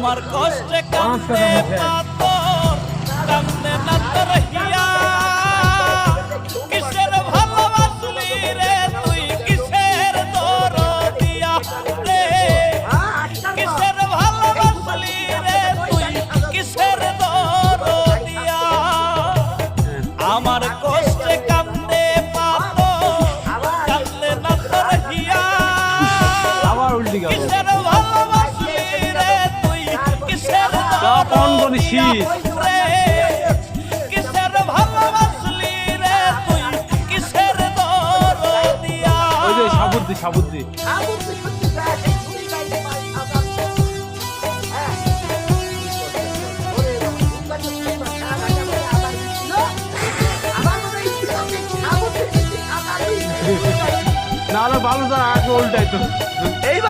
আমার কষ্টে কান্দে পাথর কান্দে না তোর হিয়া কিসের ভালোবাসলি রে তুই কিসের দরদিয়া রে কিসের ভালোবাসলি রে তুই কিসের দরদিয়া আমার কষ্টে কান্দে পাথর কান্দে না তোর হিয়া কিসের ভালোবাসলি রে তুই কিসের দরদিয়া রে কিসের ভালোবাসলি রে তুই কিসের দরদিয়া ওই যে সাবুদ্দি সাবুদ্দি না হলে ভালো তার আগে উল্টাই তো